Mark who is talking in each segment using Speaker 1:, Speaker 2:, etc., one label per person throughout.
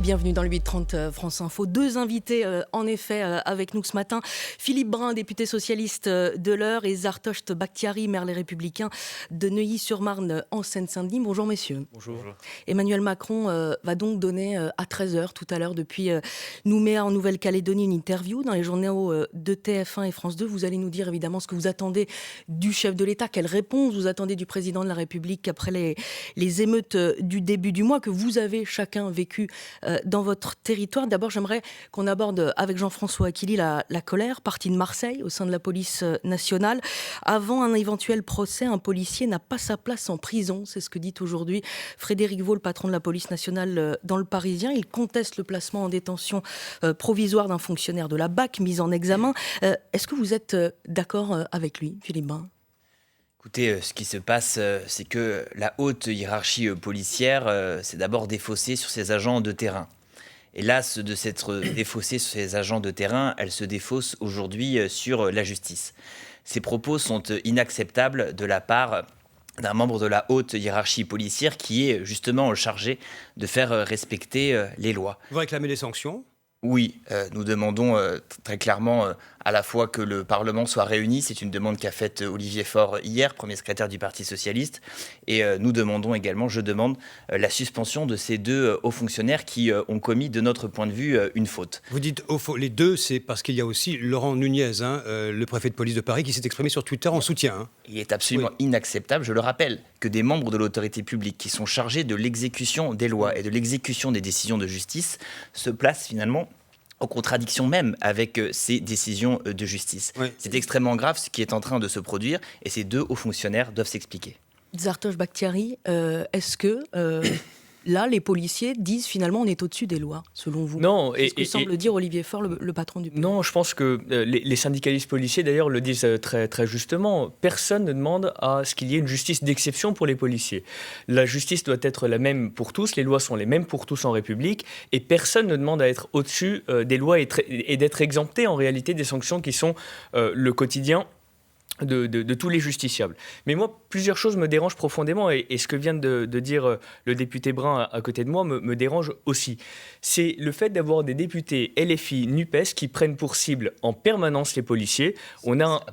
Speaker 1: Bienvenue dans le 8h30 France Info. Deux invités en effet avec nous ce matin. Philippe Brun, député socialiste de l'Eure, et Zartocht Bakhtiari, maire Les Républicains de Neuilly-sur-Marne en Seine-Saint-Denis. Bonjour messieurs.
Speaker 2: Bonjour.
Speaker 1: Emmanuel Macron va donc donner à 13h tout à l'heure depuis Nouméa en Nouvelle-Calédonie une interview dans les journaux de TF1 et France 2. Vous allez nous dire évidemment ce que vous attendez du chef de l'État, quelle réponse vous attendez du président de la République après les émeutes du début du mois que vous avez chacun vécu dans votre territoire. D'abord, j'aimerais qu'on aborde avec Jean-François Aquili la colère partie de Marseille au sein de la police nationale. Avant un éventuel procès, un policier n'a pas sa place en prison. C'est ce que dit aujourd'hui Frédéric Vaux, le patron de la police nationale dans Le Parisien. Il conteste le placement en détention provisoire d'un fonctionnaire de la BAC mis en examen. Est-ce que vous êtes d'accord avec lui, Philippe Brun ?
Speaker 2: Écoutez, ce qui se passe, c'est que la haute hiérarchie policière s'est d'abord défaussée sur ses agents de terrain. Et las de s'être défaussée sur ses agents de terrain, elle se défausse aujourd'hui sur la justice. Ces propos sont inacceptables de la part d'un membre de la haute hiérarchie policière qui est justement chargé de faire respecter les lois.
Speaker 3: Vous réclamez des sanctions ?
Speaker 2: Oui, nous demandons très clairement à la fois que le Parlement soit réuni. C'est une demande qu'a faite Olivier Faure hier, premier secrétaire du Parti socialiste. Et nous demandons également, je demande, la suspension de ces deux hauts fonctionnaires qui ont commis, de notre point de vue, une faute.
Speaker 3: Vous dites les deux, c'est parce qu'il y a aussi Laurent Nunez, le préfet de police de Paris, qui s'est exprimé sur Twitter en soutien.
Speaker 2: Il est absolument inacceptable, je le rappelle, que des membres de l'autorité publique qui sont chargés de l'exécution des lois et de l'exécution des décisions de justice se placent finalement en contradiction même avec ces décisions de justice. Oui. C'est extrêmement grave ce qui est en train de se produire et ces deux hauts fonctionnaires doivent s'expliquer.
Speaker 1: Zartocht Bakhtiari, est-ce que là, les policiers disent finalement on est au-dessus des lois, selon vous ?
Speaker 4: Non,
Speaker 1: c'est ce que semble dire Olivier Faure, le patron du pays.
Speaker 4: Non, je pense que les syndicalistes policiers, d'ailleurs, le disent très, très justement. Personne ne demande à ce qu'il y ait une justice d'exception pour les policiers. La justice doit être la même pour tous, les lois sont les mêmes pour tous en République, et personne ne demande à être au-dessus des lois et d'être exempté en réalité des sanctions qui sont le quotidien de tous les justiciables. Mais moi, plusieurs choses me dérangent profondément et ce que vient de dire le député Brun à côté de moi me dérange aussi. C'est le fait d'avoir des députés LFI, NUPES qui prennent pour cible en permanence les policiers. On a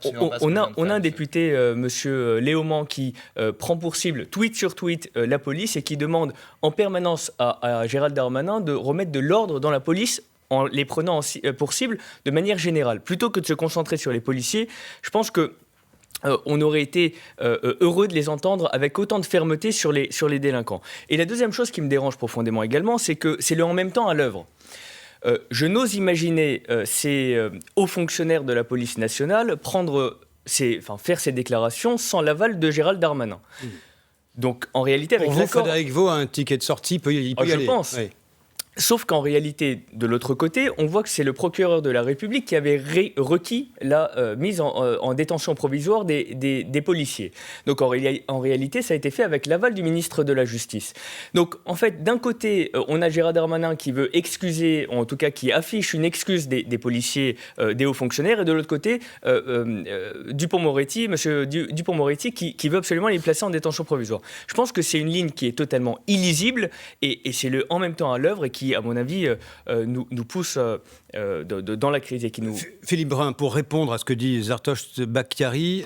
Speaker 4: un député, monsieur Léaumont, qui prend pour cible, tweet sur tweet, la police et qui demande en permanence à Gérald Darmanin de remettre de l'ordre dans la police en les prenant pour cible de manière générale. Plutôt que de se concentrer sur les policiers, je pense que on aurait été heureux de les entendre avec autant de fermeté sur les délinquants. Et la deuxième chose qui me dérange profondément également, c'est que c'est le en même temps à l'œuvre. Je n'ose imaginer ces hauts fonctionnaires de la police nationale faire ces déclarations sans l'aval de Gérald Darmanin. Donc en réalité, avec l'accord...
Speaker 3: Frédéric Vaux a un ticket de sortie, il peut y aller.
Speaker 4: Je pense. Oui. Sauf qu'en réalité, de l'autre côté, on voit que c'est le procureur de la République qui avait requis la mise en détention provisoire des policiers. Donc en réalité, ça a été fait avec l'aval du ministre de la Justice. Donc en fait, d'un côté, on a Gérald Darmanin qui veut excuser, en tout cas qui affiche une excuse des policiers, des hauts fonctionnaires, et de l'autre côté, monsieur Dupond-Moretti qui veut absolument les placer en détention provisoire. Je pense que c'est une ligne qui est totalement illisible et c'est le en même temps à l'œuvre et qui, à mon avis, nous pousse dans la crise et qui nous...
Speaker 3: Philippe Brun, pour répondre à ce que dit Zartocht Bakhtiari,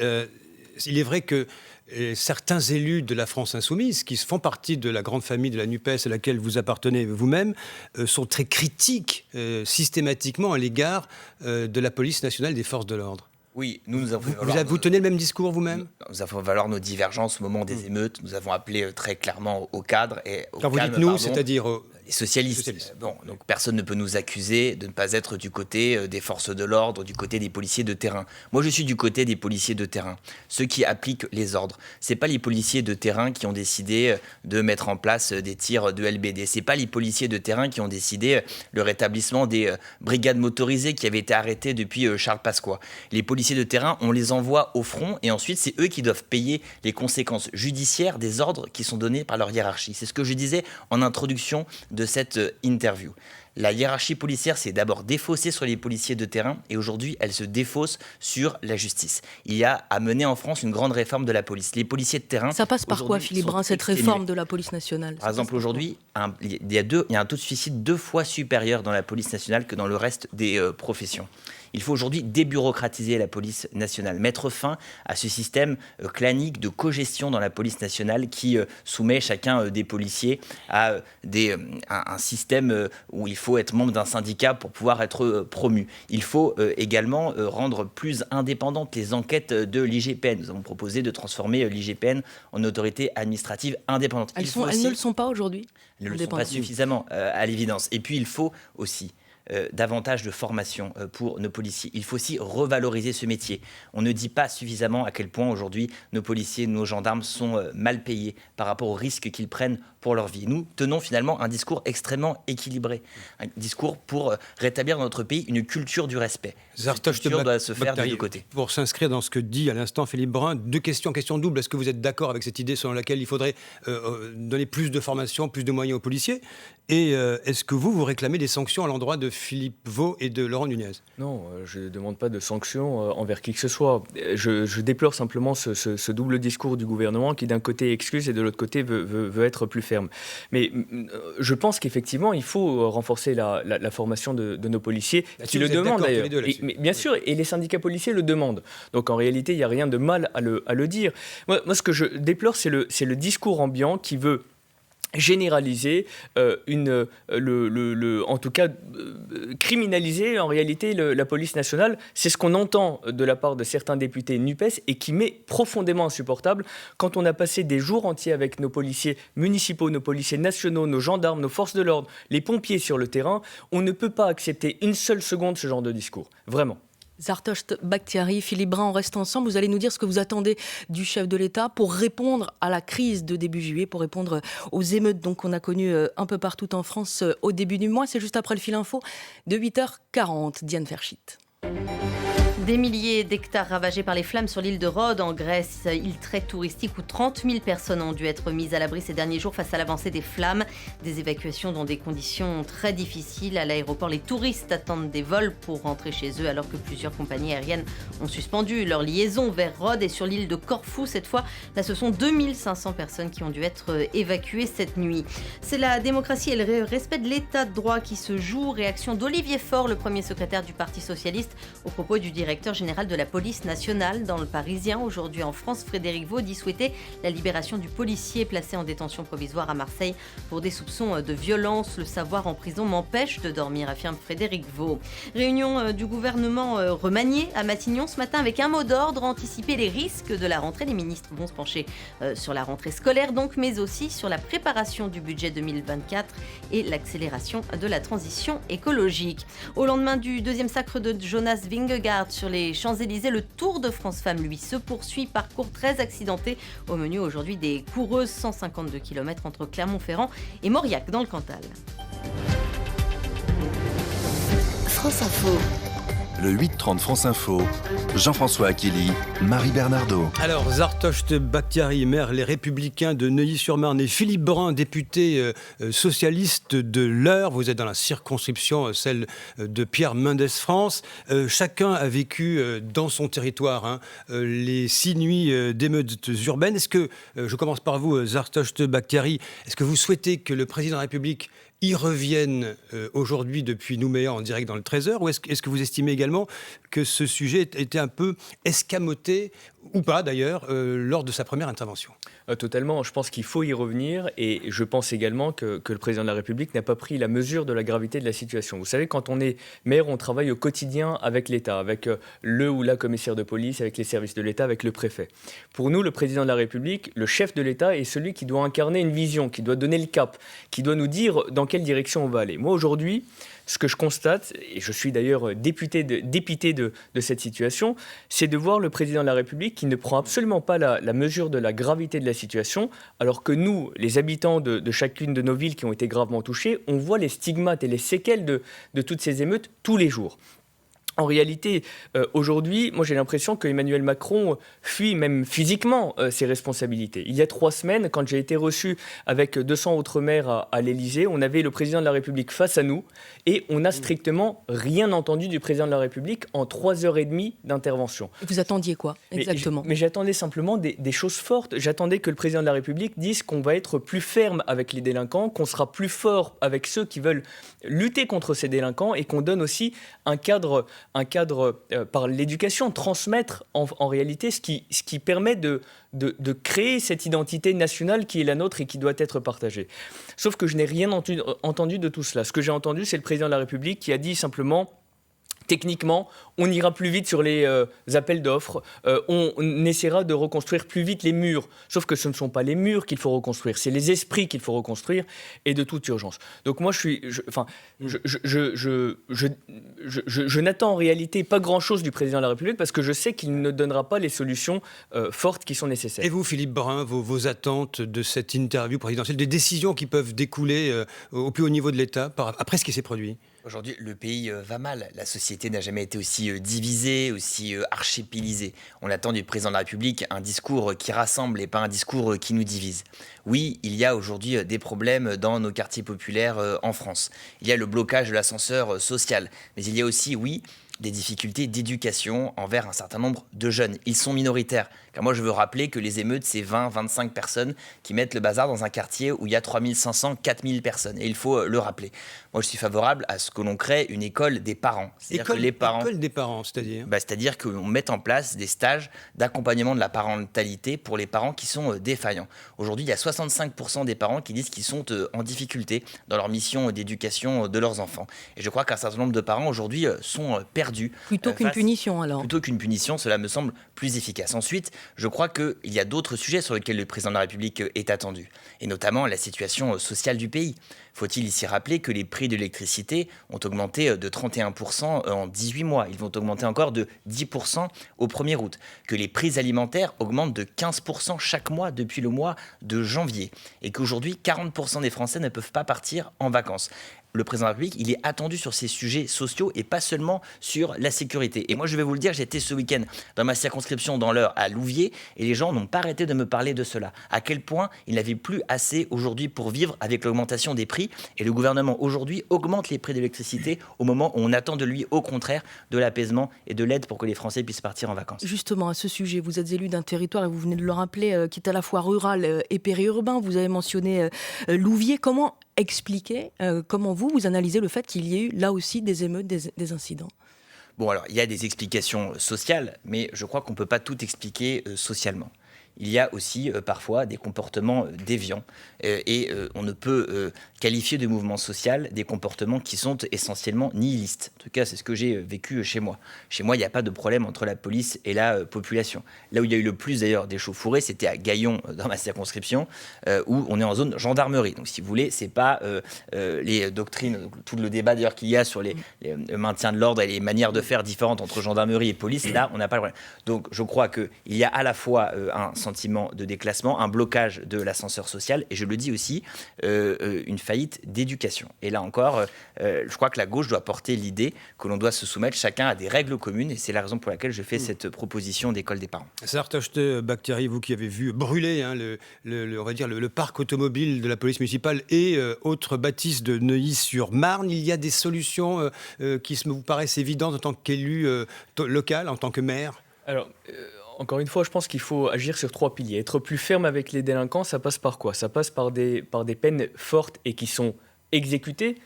Speaker 3: il est vrai que certains élus de la France insoumise, qui font partie de la grande famille de la NUPES à laquelle vous appartenez vous-même, sont très critiques systématiquement à l'égard de la police nationale des forces de l'ordre.
Speaker 2: Oui, nous avons
Speaker 3: vous tenez le même discours vous-même ?
Speaker 2: Nous avons valoir nos divergences au moment des émeutes. Nous avons appelé très clairement au cadre et au
Speaker 3: Quand
Speaker 2: calme.
Speaker 3: Vous dites nous, c'est-à-dire
Speaker 2: les socialistes. Bon, donc personne ne peut nous accuser de ne pas être du côté des forces de l'ordre, du côté des policiers de terrain. Moi, je suis du côté des policiers de terrain, ceux qui appliquent les ordres. C'est pas les policiers de terrain qui ont décidé de mettre en place des tirs de LBD. C'est pas les policiers de terrain qui ont décidé le rétablissement des brigades motorisées qui avaient été arrêtées depuis Charles Pasqua. Les policiers de terrain, on les envoie au front et ensuite c'est eux qui doivent payer les conséquences judiciaires des ordres qui sont donnés par leur hiérarchie. C'est ce que je disais en introduction de cette interview. La hiérarchie policière s'est d'abord défaussée sur les policiers de terrain et aujourd'hui, elle se défausse sur la justice. Il y a à mener en France une grande réforme de la police. Les policiers de terrain...
Speaker 1: Ça passe par quoi, Philippe Brun, cette réforme de la police nationale?
Speaker 2: Par exemple, aujourd'hui, il y a un taux de suicide 2 fois supérieur dans la police nationale que dans le reste des professions. Il faut aujourd'hui débureaucratiser la police nationale, mettre fin à ce système clanique de cogestion dans la police nationale qui soumet chacun des policiers à un système où il faut être membre d'un syndicat pour pouvoir être promu. Il faut également rendre plus indépendantes les enquêtes de l'IGPN. Nous avons proposé de transformer l'IGPN en autorité administrative indépendante.
Speaker 1: Elles ne le sont pas aujourd'hui?
Speaker 2: Elles ne le sont pas suffisamment, à l'évidence. Et puis, il faut aussi davantage de formation pour nos policiers. Il faut aussi revaloriser ce métier. On ne dit pas suffisamment à quel point aujourd'hui nos policiers, nos gendarmes sont mal payés par rapport aux risques qu'ils prennent pour leur vie. Nous tenons finalement un discours extrêmement équilibré, un discours pour rétablir dans notre pays une culture du respect. Cette culture doit se faire des deux côtés.
Speaker 3: Pour s'inscrire dans ce que dit à l'instant Philippe Brun, deux questions doubles. Est-ce que vous êtes d'accord avec cette idée selon laquelle il faudrait donner plus de formation, plus de moyens aux policiers? Et est-ce que vous réclamez des sanctions à l'endroit de Philippe Vaux et de Laurent Nunez?
Speaker 4: Non, je ne demande pas de sanctions envers qui que ce soit. Je déplore simplement ce double discours du gouvernement qui d'un côté excuse et de l'autre côté veut être plus ferme. Mais je pense qu'effectivement, il faut renforcer la formation de nos policiers, qui le demandent d'ailleurs. Mais bien sûr, et les syndicats policiers le demandent. Donc en réalité, il n'y a rien de mal à le dire. Moi, ce que je déplore, c'est le discours ambiant qui veut généraliser, en tout cas criminaliser en réalité la police nationale. C'est ce qu'on entend de la part de certains députés NUPES et qui m'est profondément insupportable quand on a passé des jours entiers avec nos policiers municipaux, nos policiers nationaux, nos gendarmes, nos forces de l'ordre, les pompiers sur le terrain. On ne peut pas accepter une seule seconde ce genre de discours. Vraiment.
Speaker 1: Zartosht Bakhtiari, Philippe Brun, on reste ensemble. Vous allez nous dire ce que vous attendez du chef de l'État pour répondre à la crise de début juillet, pour répondre aux émeutes qu'on a connues un peu partout en France au début du mois. C'est juste après le fil info de 8h40. Diane Ferchit.
Speaker 5: Des milliers d'hectares ravagés par les flammes sur l'île de Rhodes, en Grèce, île très touristique où 30 000 personnes ont dû être mises à l'abri ces derniers jours face à l'avancée des flammes. Des évacuations dans des conditions très difficiles. À l'aéroport, les touristes attendent des vols pour rentrer chez eux alors que plusieurs compagnies aériennes ont suspendu leur liaison vers Rhodes. Et sur l'île de Corfou, cette fois, là, ce sont 2500 personnes qui ont dû être évacuées cette nuit. C'est la démocratie et le respect de l'état de droit qui se joue. Réaction d'Olivier Faure, le premier secrétaire du Parti socialiste, au propos du directeur général de la police nationale dans le Parisien. Aujourd'hui en France, Frédéric Vaux dit souhaiter la libération du policier placé en détention provisoire à Marseille pour des soupçons de violence. Le savoir en prison m'empêche de dormir, affirme Frédéric Vaux. Réunion du gouvernement remaniée à Matignon ce matin avec un mot d'ordre: anticiper les risques de la rentrée. Les ministres vont se pencher sur la rentrée scolaire donc, mais aussi sur la préparation du budget 2024 et l'accélération de la transition écologique. Au lendemain du deuxième sacre de Jonas Vingegaard sur les Champs-Élysées, le Tour de France Femmes, lui, se poursuit. Parcours très accidenté. Au menu aujourd'hui, des coureuses, 152 km entre Clermont-Ferrand et Mauriac dans le Cantal.
Speaker 6: France Info.
Speaker 7: Le 8-30 France Info, Jean-François Aquili, Marie Bernardo.
Speaker 3: Alors, Zartosht Bakhtiari, maire Les Républicains de Neuilly-sur-Marne, et Philippe Brun, député socialiste de l'Eure. Vous êtes dans la circonscription, celle de Pierre Mendès France. Chacun a vécu dans son territoire les 6 nuits d'émeutes urbaines. Est-ce que, je commence par vous, Zartosht Bakhtiari, est-ce que vous souhaitez que le président de la République y reviennent aujourd'hui depuis Nouméa en direct dans le 13h, ou est-ce que vous estimez également que ce sujet était un peu escamoté, ou pas d'ailleurs, lors de sa première intervention?
Speaker 4: Totalement, je pense qu'il faut y revenir, et je pense également que le président de la République n'a pas pris la mesure de la gravité de la situation. Vous savez, quand on est maire, on travaille au quotidien avec l'État, avec le ou la commissaire de police, avec les services de l'État, avec le préfet. Pour nous, le président de la République, le chef de l'État, est celui qui doit incarner une vision, qui doit donner le cap, qui doit nous dire dans quelle direction on va aller. Moi, aujourd'hui, ce que je constate, et je suis d'ailleurs dépité de cette situation, c'est de voir le président de la République qui ne prend absolument pas la mesure de la gravité de la situation, alors que nous, les habitants de chacune de nos villes qui ont été gravement touchées, on voit les stigmates et les séquelles de toutes ces émeutes tous les jours. En réalité, aujourd'hui, moi j'ai l'impression qu'Emmanuel Macron fuit même physiquement ses responsabilités. Il y a 3 semaines, quand j'ai été reçu avec 200 autres maires à l'Élysée, on avait le président de la République face à nous et on n'a strictement rien entendu du président de la République en 3h30 d'intervention.
Speaker 1: Vous attendiez quoi exactement?
Speaker 4: Mais j'attendais simplement des choses fortes. J'attendais que le président de la République dise qu'on va être plus ferme avec les délinquants, qu'on sera plus fort avec ceux qui veulent lutter contre ces délinquants et qu'on donne aussi un cadre par l'éducation, transmettre en réalité ce qui permet de créer cette identité nationale qui est la nôtre et qui doit être partagée. Sauf que je n'ai rien entendu de tout cela. Ce que j'ai entendu, c'est le président de la République qui a dit simplement... Techniquement, on ira plus vite sur les appels d'offres, on essaiera de reconstruire plus vite les murs. Sauf que ce ne sont pas les murs qu'il faut reconstruire, c'est les esprits qu'il faut reconstruire et de toute urgence. Donc moi, je n'attends en réalité pas grand-chose du président de la République parce que je sais qu'il ne donnera pas les solutions fortes qui sont nécessaires.
Speaker 3: Et vous, Philippe Brun, vos attentes de cette interview présidentielle, des décisions qui peuvent découler au plus haut niveau de l'État après ce qui s'est produit?
Speaker 2: Aujourd'hui, le pays va mal. La société n'a jamais été aussi divisée, aussi archipélisée. On attend du président de la République un discours qui rassemble et pas un discours qui nous divise. Oui, il y a aujourd'hui des problèmes dans nos quartiers populaires en France. Il y a le blocage de l'ascenseur social. Mais il y a aussi, oui, des difficultés d'éducation envers un certain nombre de jeunes. Ils sont minoritaires. Car moi, je veux rappeler que les émeutes, c'est 20-25 personnes qui mettent le bazar dans un quartier où il y a 3500-4000 personnes. Et il faut le rappeler. Moi, je suis favorable à ce que l'on crée une école des parents.
Speaker 3: École des parents, c'est-à-dire
Speaker 2: c'est-à-dire qu'on mette en place des stages d'accompagnement de la parentalité pour les parents qui sont défaillants. Aujourd'hui, il y a 65% des parents qui disent qu'ils sont en difficulté dans leur mission d'éducation de leurs enfants. Et je crois qu'un certain nombre de parents, aujourd'hui, sont perdus.
Speaker 1: Plutôt qu'une punition, alors.
Speaker 2: Plutôt qu'une punition, cela me semble plus efficace. Ensuite, je crois qu'il y a d'autres sujets sur lesquels le président de la République est attendu, et notamment la situation sociale du pays. Faut-il ici rappeler que les prix de l'électricité ont augmenté de 31% en 18 mois. Ils vont augmenter encore de 10% au 1er août. Que les prix alimentaires augmentent de 15% chaque mois depuis le mois de janvier. Et qu'aujourd'hui, 40% des Français ne peuvent pas partir en vacances. Le président de la République, il est attendu sur ces sujets sociaux et pas seulement sur la sécurité. Et moi, je vais vous le dire, j'étais ce week-end dans ma circonscription dans l'Eure à Louviers et les gens n'ont pas arrêté de me parler de cela. À quel point ils n'avaient plus assez aujourd'hui pour vivre avec l'augmentation des prix. Et le gouvernement aujourd'hui augmente les prix de l'électricité au moment où on attend de lui, au contraire, de l'apaisement et de l'aide pour que les Français puissent partir en vacances.
Speaker 1: Justement, à ce sujet, vous êtes élu d'un territoire, et vous venez de le rappeler, qui est à la fois rural et périurbain. Vous avez mentionné Louviers. Comment expliquer, comment vous analysez le fait qu'il y ait eu là aussi des émeutes, des incidents?
Speaker 2: Bon, alors, il y a des explications sociales, mais je crois qu'on ne peut pas tout expliquer socialement. Il y a aussi parfois des comportements déviants et on ne peut qualifier de mouvement social des comportements qui sont essentiellement nihilistes. En tout cas, c'est ce que j'ai vécu chez moi. Chez moi, il n'y a pas de problème entre la police et la population. Là où il y a eu le plus d'ailleurs d'échauffourées, c'était à Gaillon, dans ma circonscription, où on est en zone gendarmerie. Donc si vous voulez, c'est pas les doctrines, tout le débat d'ailleurs qu'il y a sur le maintien de l'ordre et les manières de faire différentes entre gendarmerie et police. Là, on n'a pas le problème. Donc je crois qu'il y a à la fois un sentiment de déclassement, un blocage de l'ascenseur social et je le dis aussi, une faillite d'éducation. Et là encore, je crois que la gauche doit porter l'idée que l'on doit se soumettre chacun à des règles communes et c'est la raison pour laquelle je fais cette proposition d'école des parents.
Speaker 3: Sartosh Bakhtiari, vous qui avez vu brûler on va dire le parc automobile de la police municipale et autres bâtisses de Neuilly-sur-Marne, il y a des solutions qui vous paraissent évidentes en tant qu'élu local, en tant que maire?
Speaker 4: Alors, encore une fois, je pense qu'il faut agir sur 3 piliers. Être plus ferme avec les délinquants, ça passe par quoi? Ça passe par des peines fortes et qui sont exécutées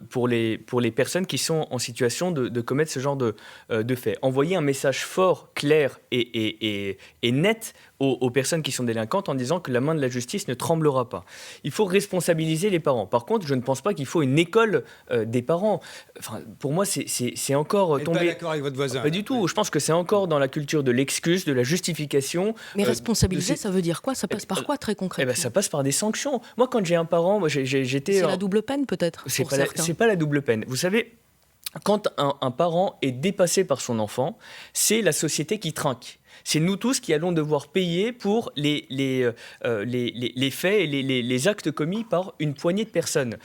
Speaker 4: pour les personnes qui sont en situation de commettre ce genre de faits. Envoyer un message fort, clair et net aux personnes qui sont délinquantes en disant que la main de la justice ne tremblera pas. Il faut responsabiliser les parents. Par contre, je ne pense pas qu'il faut une école des parents. Enfin, pour moi, c'est encore tombé...
Speaker 3: Pas d'accord avec votre voisin.
Speaker 4: Pas du tout. Je pense que c'est encore dans la culture de l'excuse, de la justification.
Speaker 1: Mais responsabiliser, ça veut dire quoi? Ça passe par quoi très concrètement?
Speaker 4: Ça passe par des sanctions. Moi, quand j'ai un parent, j'étais...
Speaker 1: C'est la double peine peut-être
Speaker 4: c'est pas la double peine. Vous savez, quand un parent est dépassé par son enfant, c'est la société qui trinque. C'est nous tous qui allons devoir payer pour les faits et les actes commis par une poignée de personnes.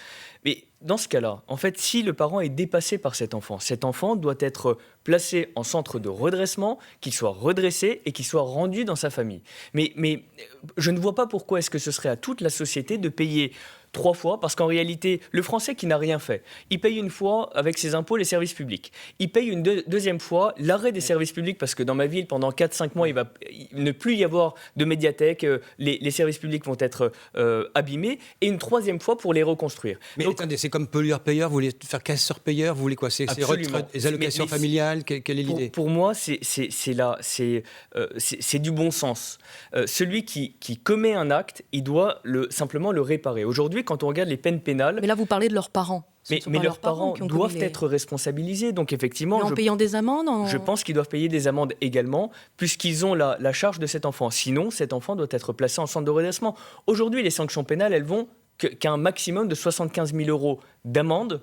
Speaker 4: Mais dans ce cas-là, en fait, si le parent est dépassé par cet enfant doit être placé en centre de redressement, qu'il soit redressé et qu'il soit rendu dans sa famille. Mais je ne vois pas pourquoi est-ce que ce serait à toute la société de payer 3 fois, parce qu'en réalité, le Français qui n'a rien fait, il paye une fois avec ses impôts les services publics. Il paye une deuxième fois l'arrêt des services publics, parce que dans ma ville, pendant 4-5 mois, il va ne plus y avoir de médiathèque, les services publics vont être abîmés, et une troisième fois pour les reconstruire.
Speaker 3: Mais
Speaker 4: Donc,
Speaker 3: attendez, c'est comme pollueur-payeur, vous voulez faire casseur-payeur, vous voulez quoi? C'est
Speaker 4: Absolument.
Speaker 3: les allocations
Speaker 4: Mais
Speaker 3: familiales, quelle est l'idée?
Speaker 4: pour moi, c'est du bon sens. Celui qui commet un acte, il doit simplement le réparer. Aujourd'hui, quand on regarde les peines pénales,
Speaker 1: Mais là, vous parlez de leurs parents. Ce ne sont
Speaker 4: mais
Speaker 1: pas
Speaker 4: leurs parents
Speaker 1: qui ont
Speaker 4: doivent
Speaker 1: commis les-
Speaker 4: être responsabilisés. Donc effectivement,
Speaker 1: Mais en payant des amendes
Speaker 4: je pense qu'ils doivent payer des amendes également, puisqu'ils ont la charge de cet enfant. Sinon, cet enfant doit être placé en centre de redressement. Aujourd'hui, les sanctions pénales, elles vont qu'à un maximum de 75 000 € d'amende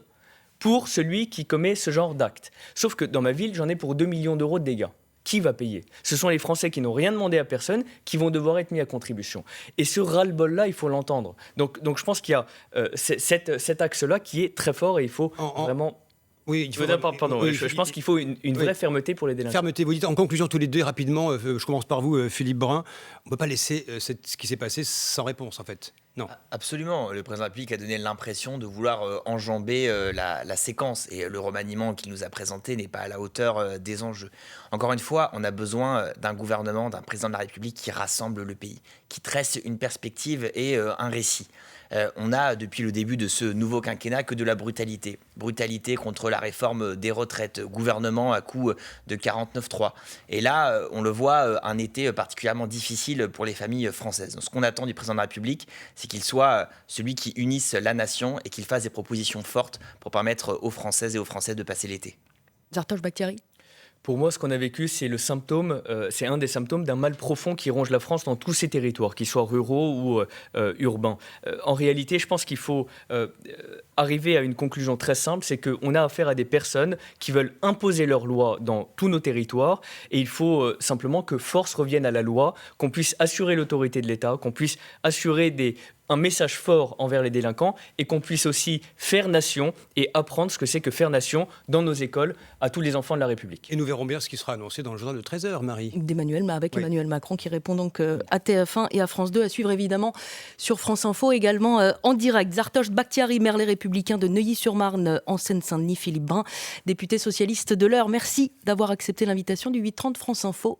Speaker 4: pour celui qui commet ce genre d'acte. Sauf que dans ma ville, j'en ai pour 2 millions d'euros de dégâts. Qui va payer? Ce sont les Français qui n'ont rien demandé à personne qui vont devoir être mis à contribution. Et ce ras-le-bol-là, il faut l'entendre. Donc je pense qu'il y a cet axe-là qui est très fort et il faut vraiment...
Speaker 3: Oui, il faut
Speaker 4: Pardon,
Speaker 3: oui,
Speaker 4: je pense qu'il faut une vraie fermeté pour les délinquants.
Speaker 3: fermeté. Vous dites en conclusion tous les deux rapidement, je commence par vous, Philippe Brun, on ne peut pas laisser ce qui s'est passé sans réponse en fait. Non.
Speaker 2: Absolument. Le président de la République a donné l'impression de vouloir enjamber la séquence. Et le remaniement qu'il nous a présenté n'est pas à la hauteur des enjeux. Encore une fois, on a besoin d'un gouvernement, d'un président de la République qui rassemble le pays, qui tresse une perspective et un récit. On a, depuis le début de ce nouveau quinquennat, que de la brutalité. Brutalité contre la réforme des retraites. Gouvernement à coup de 49-3. Et là, on le voit, un été particulièrement difficile pour les familles françaises. Donc, ce qu'on attend du président de la République, c'est qu'il soit celui qui unisse la nation et qu'il fasse des propositions fortes pour permettre aux Françaises et aux Français de passer l'été.
Speaker 1: Zartosh Bakhtiari.
Speaker 4: Pour moi, ce qu'on a vécu, c'est c'est un des symptômes d'un mal profond qui ronge la France dans tous ses territoires, qu'ils soient ruraux ou urbains. En réalité, je pense qu'il faut arriver à une conclusion très simple, c'est qu'on a affaire à des personnes qui veulent imposer leurs lois dans tous nos territoires, et il faut simplement que force revienne à la loi, qu'on puisse assurer l'autorité de l'État, qu'on puisse assurer un message fort envers les délinquants et qu'on puisse aussi faire nation et apprendre ce que c'est que faire nation dans nos écoles à tous les enfants de la République.
Speaker 3: Et nous verrons bien ce qui sera annoncé dans le journal de 13h, Marie.
Speaker 1: Avec
Speaker 3: Oui.
Speaker 1: Emmanuel Macron qui répond donc à TF1 et à France 2, à suivre évidemment sur France Info, également en direct. Zartosh Bakhtiari, maire Les Républicains de Neuilly-sur-Marne en Seine-Saint-Denis, Philippe Brun, député socialiste de l'Eure. Merci d'avoir accepté l'invitation du 8h30 France Info.